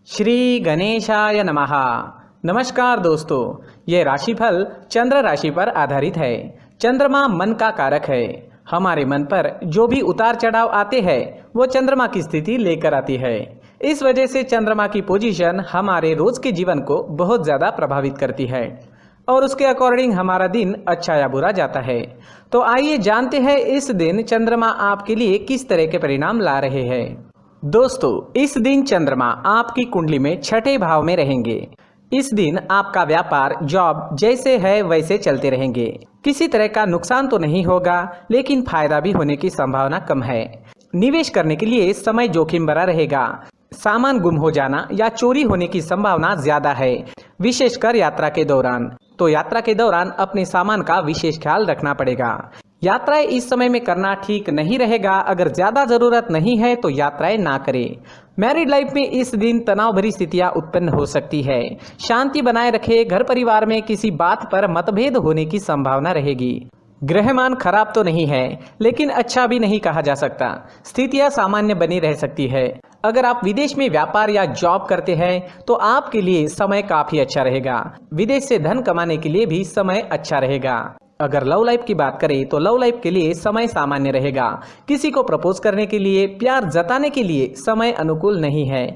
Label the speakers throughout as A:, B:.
A: श्री गणेशाय नमः। नमस्कार दोस्तों, ये राशिफल चंद्र राशि पर आधारित है। चंद्रमा मन का कारक है। हमारे मन पर जो भी उतार चढ़ाव आते हैं वो चंद्रमा की स्थिति लेकर आती है। इस वजह से चंद्रमा की पोजीशन हमारे रोज के जीवन को बहुत ज़्यादा प्रभावित करती है और उसके अकॉर्डिंग हमारा दिन अच्छा या बुरा जाता है। तो आइए जानते हैं इस दिन चंद्रमा आपके लिए किस तरह के परिणाम ला रहे हैं। दोस्तों, इस दिन चंद्रमा आपकी कुंडली में छठे भाव में रहेंगे। इस दिन आपका व्यापार जॉब जैसे है वैसे चलते रहेंगे। किसी तरह का नुकसान तो नहीं होगा, लेकिन फायदा भी होने की संभावना कम है। निवेश करने के लिए समय जोखिम भरा रहेगा। सामान गुम हो जाना या चोरी होने की संभावना ज्यादा है, विशेषकर यात्रा के दौरान। तो यात्रा के दौरान अपने सामान का विशेष ख्याल रखना पड़ेगा। यात्राएं इस समय में करना ठीक नहीं रहेगा। अगर ज्यादा जरूरत नहीं है तो यात्राएं ना करें। मैरिड लाइफ में इस दिन तनाव भरी स्थितियां उत्पन्न हो सकती है। शांति बनाए रखें। घर परिवार में किसी बात पर मतभेद होने की संभावना रहेगी। ग्रहमान खराब तो नहीं है, लेकिन अच्छा भी नहीं कहा जा सकता। स्थितियां सामान्य बनी रह सकती है। अगर आप विदेश में व्यापार या जॉब करते हैं तो आपके लिए समय काफी अच्छा रहेगा। विदेश से धन कमाने के लिए भी समय अच्छा रहेगा। अगर लव लाइफ की बात करें तो लव लाइफ के लिए समय सामान्य रहेगा। किसी को प्रपोज करने के लिए, प्यार जताने के लिए समय अनुकूल नहीं है।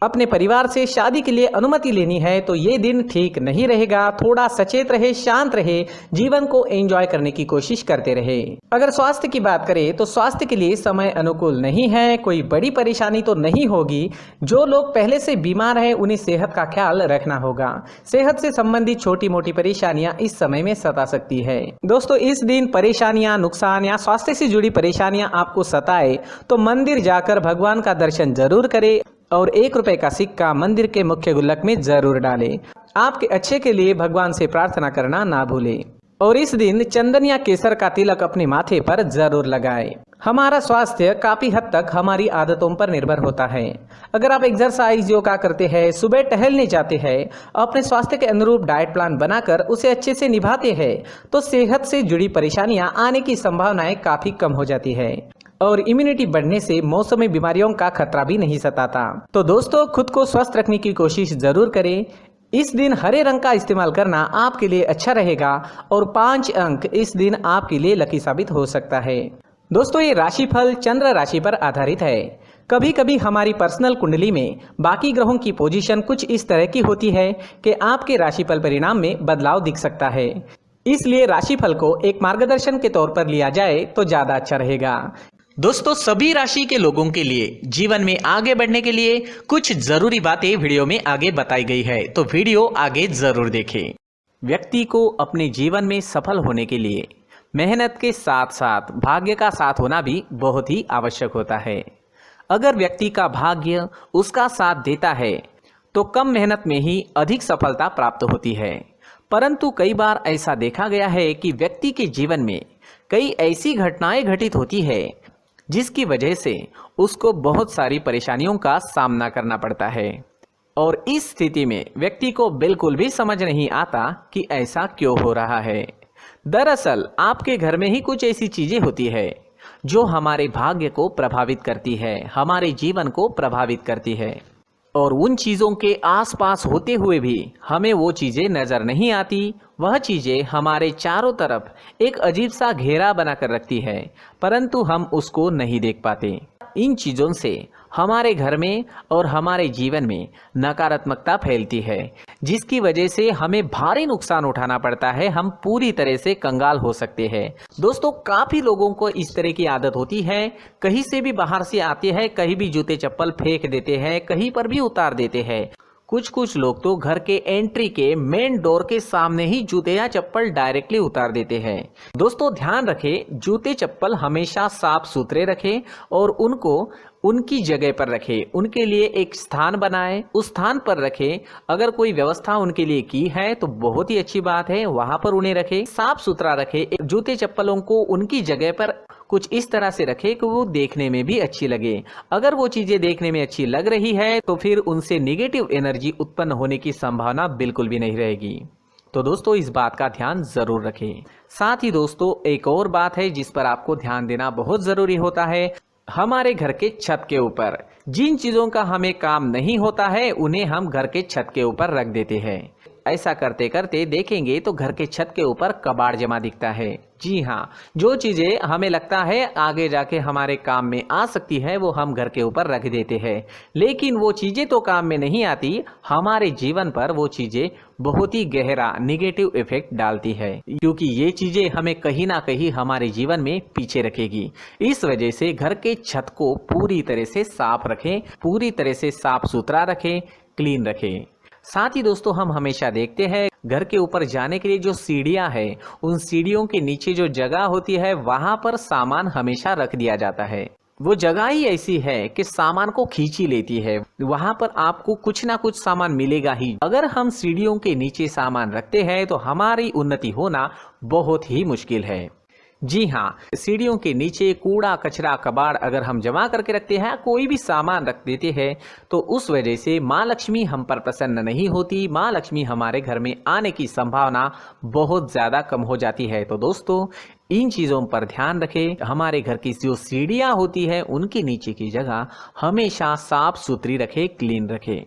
A: अपने परिवार से शादी के लिए अनुमति लेनी है तो ये दिन ठीक नहीं रहेगा। थोड़ा सचेत रहे, शांत रहे, जीवन को एंजॉय करने की कोशिश करते रहे। अगर स्वास्थ्य की बात करें तो स्वास्थ्य के लिए समय अनुकूल नहीं है। कोई बड़ी परेशानी तो नहीं होगी। जो लोग पहले से बीमार हैं उन्हें सेहत का ख्याल रखना होगा। सेहत से संबंधित छोटी मोटी परेशानियां इस समय में सता सकती है। दोस्तों, इस दिन परेशानियां, नुकसान या स्वास्थ्य से जुड़ी परेशानियां आपको सताए तो मंदिर जाकर भगवान का दर्शन जरूर करें और 1 रुपए का सिक्का मंदिर के मुख्य गुल्लक में जरूर डालें। आपके अच्छे के लिए भगवान से प्रार्थना करना ना भूलें। और इस दिन चंदन या केसर का तिलक अपने माथे पर जरूर लगाएं। हमारा स्वास्थ्य काफी हद तक हमारी आदतों पर निर्भर होता है। अगर आप एक्सरसाइज, योगा करते हैं, सुबह टहलने जाते हैं, अपने स्वास्थ्य के अनुरूप डाइट प्लान बनाकर उसे अच्छे से निभाते हैं तो सेहत से जुड़ी परेशानियां आने की संभावनाएं काफी कम हो जाती है और इम्यूनिटी बढ़ने से मौसमी बीमारियों का खतरा भी नहीं सताता। तो दोस्तों, खुद को स्वस्थ रखने की कोशिश जरूर करें। इस दिन हरे रंग का इस्तेमाल करना आपके लिए अच्छा रहेगा और 5 अंक इस दिन आपके लिए लकी साबित हो सकता है। दोस्तों, ये राशिफल चंद्र राशि पर आधारित है। कभी कभी हमारी पर्सनल कुंडली में बाकी ग्रहों की पोजीशन कुछ इस तरह की होती है कि आपके राशिफल परिणाम में बदलाव दिख सकता है। इसलिए राशिफल को एक मार्गदर्शन के तौर पर लिया जाए तो ज्यादा अच्छा रहेगा। दोस्तों, सभी राशि के लोगों के लिए जीवन में आगे बढ़ने के लिए कुछ जरूरी बातें वीडियो में आगे बताई गई है, तो वीडियो आगे जरूर देखें। व्यक्ति को अपने जीवन में सफल होने के लिए मेहनत के साथ साथ भाग्य का साथ होना भी बहुत ही आवश्यक होता है। अगर व्यक्ति का भाग्य उसका साथ देता है तो कम मेहनत में ही अधिक सफलता प्राप्त होती है। परंतु कई बार ऐसा देखा गया है कि व्यक्ति के जीवन में कई ऐसी घटनाएं घटित होती है जिसकी वजह से उसको बहुत सारी परेशानियों का सामना करना पड़ता है और इस स्थिति में व्यक्ति को बिल्कुल भी समझ नहीं आता कि ऐसा क्यों हो रहा है। दरअसल आपके घर में ही कुछ ऐसी चीजें होती है जो हमारे भाग्य को प्रभावित करती है, हमारे जीवन को प्रभावित करती है और उन चीज़ों के आसपास होते हुए भी हमें वो चीज़ें नज़र नहीं आती। वह चीज़ें हमारे चारों तरफ एक अजीब सा घेरा बनाकर रखती है, परंतु हम उसको नहीं देख पाते। इन चीज़ों से हमारे घर में और हमारे जीवन में नकारात्मकता फैलती है, जिसकी वजह से हमें भारी नुकसान उठाना पड़ता है। हम पूरी तरह से कंगाल हो सकते हैं। दोस्तों, काफ़ी लोगों को इस तरह की आदत होती है। कहीं से भी बाहर से आते हैं, कहीं भी जूते चप्पल फेंक देते हैं, कहीं पर भी उतार देते हैं। कुछ लोग तो घर के एंट्री के मेन डोर के सामने ही जूते या चप्पल डायरेक्टली उतार देते हैं। दोस्तों, ध्यान रखें, जूते चप्पल हमेशा साफ सुथरे रखें और उनको उनकी जगह पर रखें। उनके लिए एक स्थान बनाएं, उस स्थान पर रखें। अगर कोई व्यवस्था उनके लिए की है तो बहुत ही अच्छी बात है, वहां पर उन्हें रखें, साफ सुथरा रखें। जूते चप्पलों को उनकी जगह पर कुछ इस तरह से रखें कि वो देखने में भी अच्छी लगे। अगर वो चीजें देखने में अच्छी लग रही है तो फिर उनसे नेगेटिव एनर्जी उत्पन्न होने की संभावना बिल्कुल भी नहीं रहेगी। तो दोस्तों, इस बात का ध्यान जरूर रखें। साथ ही दोस्तों, एक और बात है जिस पर आपको ध्यान देना बहुत जरूरी होता है। हमारे घर के छत के ऊपर जिन चीजों का हमें काम नहीं होता है उन्हें हम घर के छत के ऊपर रख देते हैं। ऐसा करते करते देखेंगे तो घर के छत के ऊपर कबाड़ जमा दिखता है। जी हाँ, जो चीजें हमें लगता है आगे जाके हमारे काम में आ सकती है वो हम घर के ऊपर रख देते हैं, लेकिन वो चीजें तो काम में नहीं आती, हमारे जीवन पर वो चीजें बहुत ही गहरा निगेटिव इफेक्ट डालती है, क्योंकि ये चीजें हमें कहीं ना कहीं हमारे जीवन में पीछे रखेगी। इस वजह से घर के छत को पूरी तरह से साफ रखें, पूरी तरह से साफ सुथरा रखें, क्लीन रखें। साथ ही दोस्तों, हम हमेशा देखते हैं घर के ऊपर जाने के लिए जो सीढ़ियां है, उन सीढ़ियों के नीचे जो जगह होती है वहां पर सामान हमेशा रख दिया जाता है। वो जगह ही ऐसी है कि सामान को खींच ही लेती है, वहां पर आपको कुछ ना कुछ सामान मिलेगा ही। अगर हम सीढ़ियों के नीचे सामान रखते हैं तो हमारी उन्नति होना बहुत ही मुश्किल है। जी हाँ, सीढ़ियों के नीचे कूड़ा कचरा कबाड़ अगर हम जमा करके रखते हैं, कोई भी सामान रख देते हैं, तो उस वजह से माँ लक्ष्मी हम पर प्रसन्न नहीं होती, माँ लक्ष्मी हमारे घर में आने की संभावना बहुत ज़्यादा कम हो जाती है। तो दोस्तों, इन चीज़ों पर ध्यान रखें। हमारे घर की जो सीढ़ियाँ होती है उनके नीचे की जगह हमेशा साफ सुथरी रखें, क्लीन रखें।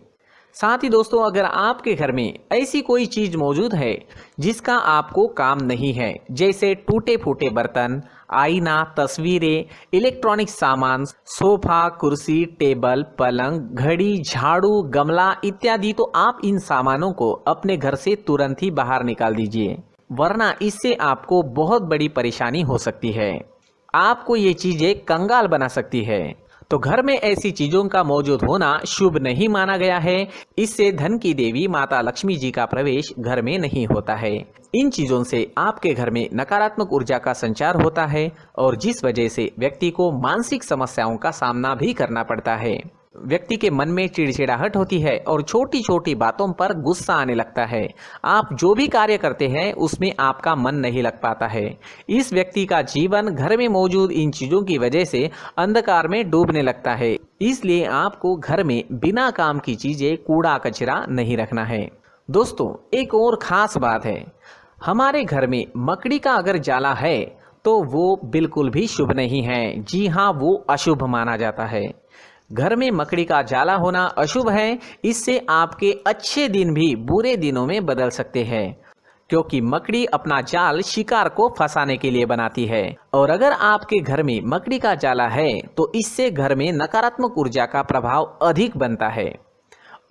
A: साथ ही दोस्तों, अगर आपके घर में ऐसी कोई चीज मौजूद है जिसका आपको काम नहीं है, जैसे टूटे फूटे बर्तन, आईना, तस्वीरें, इलेक्ट्रॉनिक सामान, सोफा, कुर्सी, टेबल, पलंग, घड़ी, झाड़ू, गमला इत्यादि, तो आप इन सामानों को अपने घर से तुरंत ही बाहर निकाल दीजिए, वरना इससे आपको बहुत बड़ी परेशानी हो सकती है। आपको ये चीजें कंगाल बना सकती है। तो घर में ऐसी चीजों का मौजूद होना शुभ नहीं माना गया है। इससे धन की देवी माता लक्ष्मी जी का प्रवेश घर में नहीं होता है। इन चीजों से आपके घर में नकारात्मक ऊर्जा का संचार होता है और जिस वजह से व्यक्ति को मानसिक समस्याओं का सामना भी करना पड़ता है। व्यक्ति के मन में चिड़चिड़ाहट होती है और छोटी छोटी बातों पर गुस्सा आने लगता है। आप जो भी कार्य करते हैं उसमें आपका मन नहीं लग पाता है। इस व्यक्ति का जीवन घर में मौजूद इन चीजों की वजह से अंधकार में डूबने लगता है। इसलिए आपको घर में बिना काम की चीजें, कूड़ा कचरा नहीं रखना है। दोस्तों, एक और खास बात है, हमारे घर में मकड़ी का अगर जाला है तो वो बिल्कुल भी शुभ नहीं है। जी हाँ, वो अशुभ माना जाता है। घर में मकड़ी का जाला होना अशुभ है। इससे आपके अच्छे दिन भी बुरे दिनों में बदल सकते हैं, क्योंकि मकड़ी अपना जाल शिकार को फंसाने के लिए बनाती है। और अगर आपके घर में मकड़ी का जाला है तो इससे घर में नकारात्मक ऊर्जा का प्रभाव अधिक बनता है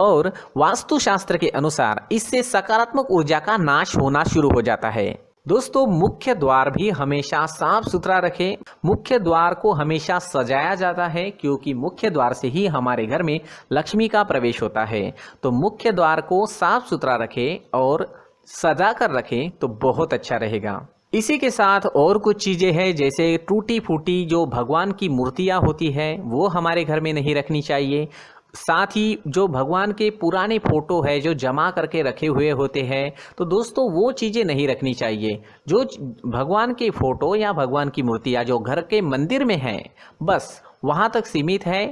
A: और वास्तुशास्त्र के अनुसार इससे सकारात्मक ऊर्जा का नाश होना शुरू हो जाता है। दोस्तों, मुख्य द्वार भी हमेशा साफ सुथरा रखें। मुख्य द्वार को हमेशा सजाया जाता है, क्योंकि मुख्य द्वार से ही हमारे घर में लक्ष्मी का प्रवेश होता है। तो मुख्य द्वार को साफ सुथरा रखें और सजा कर रखें तो बहुत अच्छा रहेगा। इसी के साथ और कुछ चीजें हैं, जैसे टूटी फूटी जो भगवान की मूर्तियां होती है वो हमारे घर में नहीं रखनी चाहिए। साथ ही जो भगवान के पुराने फोटो है जो जमा करके रखे हुए होते हैं, तो दोस्तों वो चीज़ें नहीं रखनी चाहिए। जो भगवान के फोटो या भगवान की मूर्तियाँ जो घर के मंदिर में हैं, बस वहाँ तक सीमित है।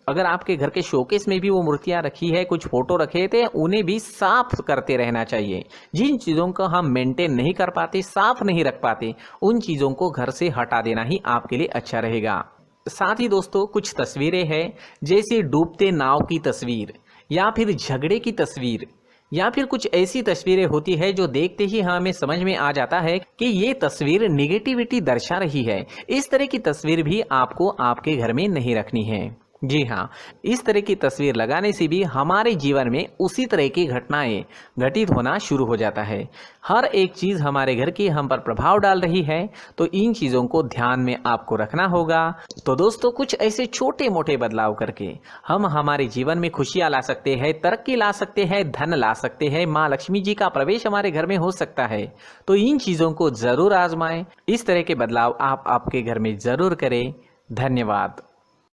A: अगर आपके घर के शोकेस में भी वो मूर्तियाँ रखी है, कुछ फोटो रखे थे, उन्हें भी साफ करते रहना चाहिए। जिन चीज़ों को हम मेंटेन नहीं कर पाते, साफ नहीं रख पाते, उन चीज़ों को घर से हटा देना ही आपके लिए अच्छा रहेगा। साथ ही दोस्तों, कुछ तस्वीरें हैं, जैसे डूबते नाव की तस्वीर या फिर झगड़े की तस्वीर या फिर कुछ ऐसी तस्वीरें होती है जो देखते ही हमें समझ में आ जाता है कि ये तस्वीर निगेटिविटी दर्शा रही है। इस तरह की तस्वीर भी आपको आपके घर में नहीं रखनी है। जी हाँ, इस तरह की तस्वीर लगाने से भी हमारे जीवन में उसी तरह की घटनाएं घटित होना शुरू हो जाता है। हर एक चीज़ हमारे घर की हम पर प्रभाव डाल रही है, तो इन चीज़ों को ध्यान में आपको रखना होगा। तो दोस्तों, कुछ ऐसे छोटे मोटे बदलाव करके हम हमारे जीवन में खुशियाँ ला सकते हैं, तरक्की ला सकते हैं, धन ला सकते हैं, माँ लक्ष्मी जी का प्रवेश हमारे घर में हो सकता है। तो इन चीज़ों को ज़रूर आजमाएं। इस तरह के बदलाव आप आपके घर में ज़रूर करें। धन्यवाद।